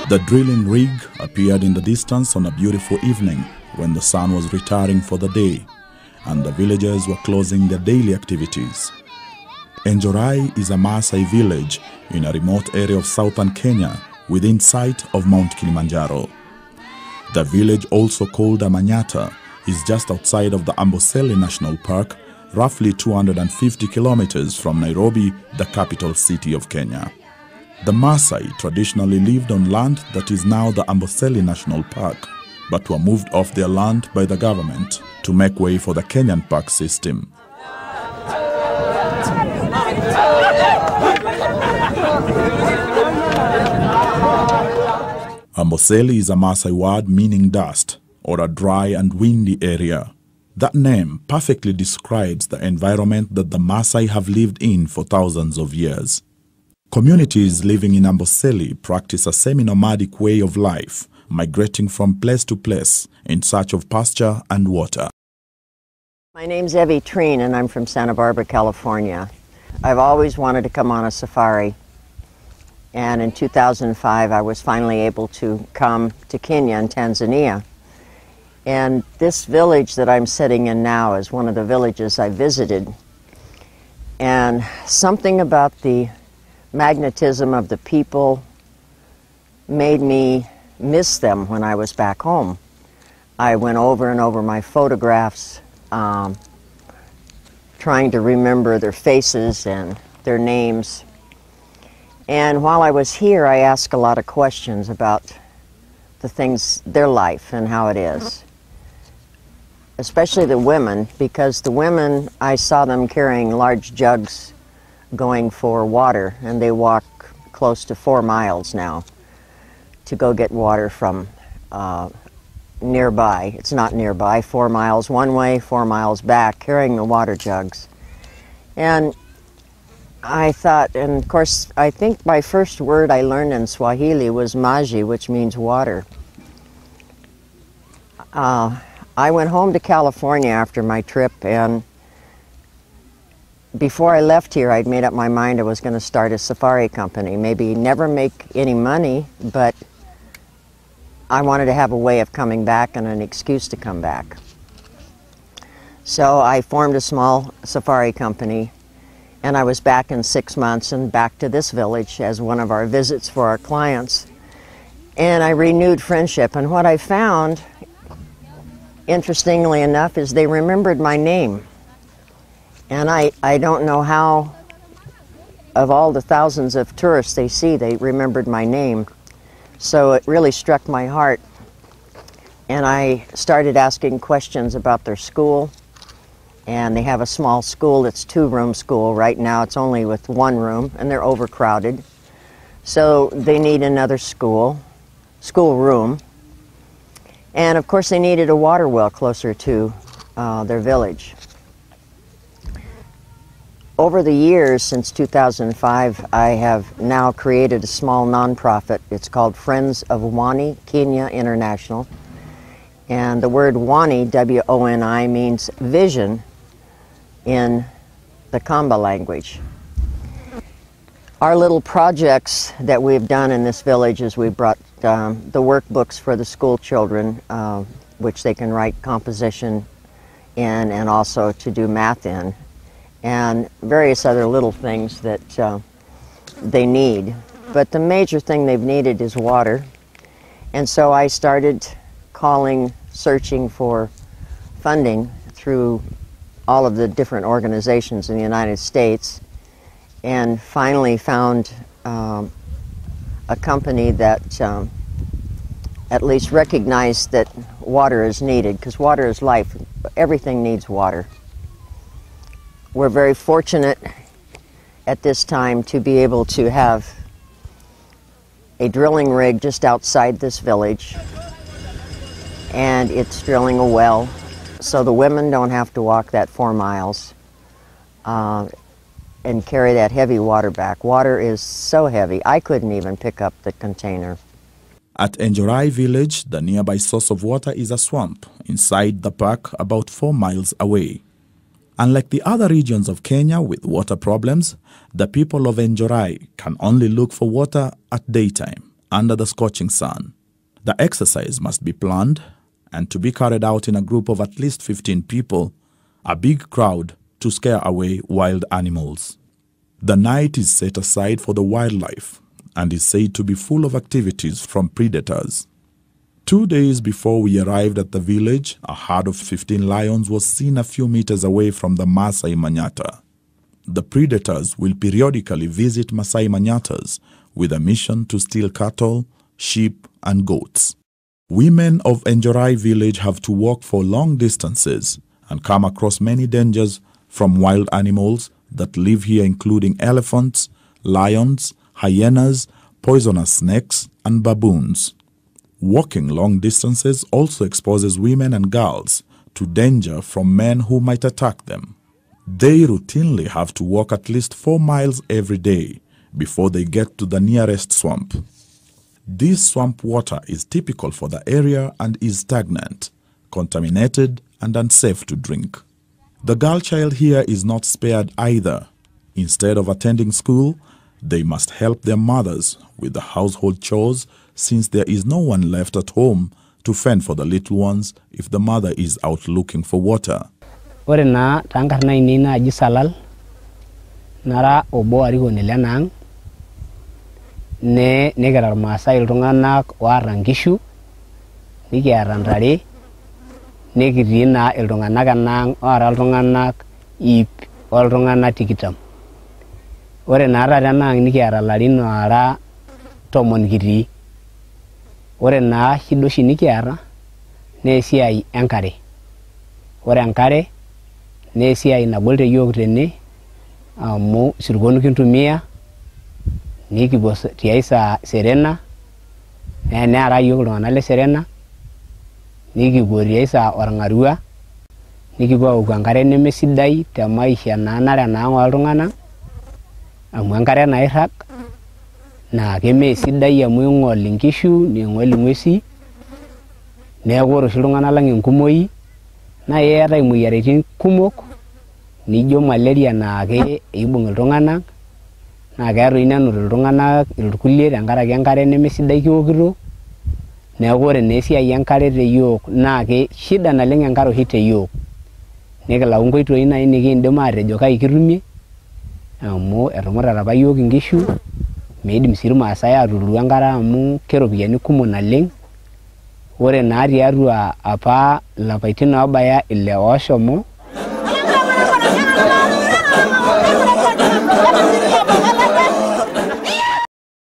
The drilling rig appeared in the distance on a beautiful evening when the sun was retiring for the day and the villagers were closing their daily activities. Enjorai is a Maasai village in a remote area of southern Kenya within sight of Mount Kilimanjaro. The village, also called Amanyata, is just outside of the Amboseli National Park, roughly 250 kilometers from Nairobi, the capital city of Kenya. The Maasai traditionally lived on land that is now the Amboseli National Park, but were moved off their land by the government to make way for the Kenyan park system. Amboseli is a Maasai word meaning dust, or a dry and windy area. That name perfectly describes the environment that the Maasai have lived in for thousands of years. Communities living in Amboseli practice a semi-nomadic way of life, migrating from place to place in search of pasture and water. My name's Evie Treen and I'm from Santa Barbara, California. I've always wanted to come on a safari, and in 2005 I was finally able to come to Kenya and Tanzania. And this village that I'm sitting in now is one of the villages I visited. And something about the magnetism of the people made me miss them when I was back home. I went over and over my photographs, trying to remember their faces and their names. And while I was here, I asked a lot of questions about the things, their life and how it is. Especially the women, because the women, I saw them carrying large jugs going for water, and they walk close to 4 miles now to go get water from nearby. It's not nearby, 4 miles one way, 4 miles back, carrying the water jugs. And I thought, and of course, I think my first word I learned in Swahili was maji, which means water. I went home to California after my trip, and before I left here, I'd made up my mind I was going to start a safari company. Maybe never make any money, but I wanted to have a way of coming back and an excuse to come back. So I formed a small safari company, and I was back in 6 months and back to this village as one of our visits for our clients. And I renewed friendship, and what I found, interestingly enough, is they remembered my name. And I don't know how, of all the thousands of tourists they see, they remembered my name. So it really struck my heart. And I started asking questions about their school. And they have a small school, it's 2-room school. Right now it's only with 1 room, and they're overcrowded. So they need another school room. And of course they needed a water well closer to their village. Over the years, since 2005, I have now created a small nonprofit. It's called Friends of Wani, Kenya International. And the word Wani, W-O-N-I, means vision in the Kamba language. Our little projects that we've done in this village is we brought the workbooks for the school children, which they can write composition in and also to do math in, and various other little things that they need. But the major thing they've needed is water. And so I started searching for funding through all of the different organizations in the United States, and finally found a company that at least recognized that water is needed, because water is life. Everything needs water. We're very fortunate at this time to be able to have a drilling rig just outside this village, and it's drilling a well, so the women don't have to walk that 4 miles and carry that heavy water back. Water is so heavy, I couldn't even pick up the container. At Enjorai village, the nearby source of water is a swamp inside the park about 4 miles away. Unlike the other regions of Kenya with water problems, the people of Enjorai can only look for water at daytime, under the scorching sun. The exercise must be planned and to be carried out in a group of at least 15 people, a big crowd to scare away wild animals. The night is set aside for the wildlife and is said to be full of activities from predators. 2 days before we arrived at the village, a herd of 15 lions was seen a few meters away from the Maasai Manyata. The predators will periodically visit Maasai Manyatas with a mission to steal cattle, sheep, and goats. Women of Enjorai village have to walk for long distances and come across many dangers from wild animals that live here, including elephants, lions, hyenas, poisonous snakes, and baboons. Walking long distances also exposes women and girls to danger from men who might attack them. They routinely have to walk at least 4 miles every day before they get to the nearest swamp. This swamp water is typical for the area and is stagnant, contaminated, and unsafe to drink. The girl child here is not spared either. Instead of attending school, they must help their mothers with the household chores since there is no one left at home to fend for the little ones if the mother is out looking for water. Ore na tankarna ini na jisalal nara obo arikoni lenang ne negara Maasai iltunganak oata nkishu nikiata ntare nekitii na iltunganak enang oata iltunganak ip oltunganak 20. Ore na taata enang nikiata larin oara 10 kitii. Ore na shida oshi nikiata na esiai enkare. Ore enkare na esiai nagol teyiok tene amu sirkon kintumia nikipuo tiaisa Serena neara yiok iltung'anak le Serena nikipuo tiaisa Orng'arua nikipuo aoku enkare nemesidai te maisha naa nare naa oltung'anak amu enkare nairrag naa kemesidai amu ing'ol inkishu ning'ol ing'uesi neeku ore oshi iltung'anak lang enkumoi naa eetai imoyiaritin kumok nijo malaria naake eibung iltung'anak naa keeta inenut iltung'anak irkulie tenkaraki enkare nemesidai kiwokito. Neeku ore naa esiai enkare teyiok naa shida naleng enkare oshi teyiok nikilau nkoitoi nai nikiindim atejo kai kitumie amu etumutate apa yiok inkishu meidim sii irmaasai atuturu enkare amu keropiyiani kumok naleng. Ore naa tiatua apa lapaitin obaya 6 ooshomo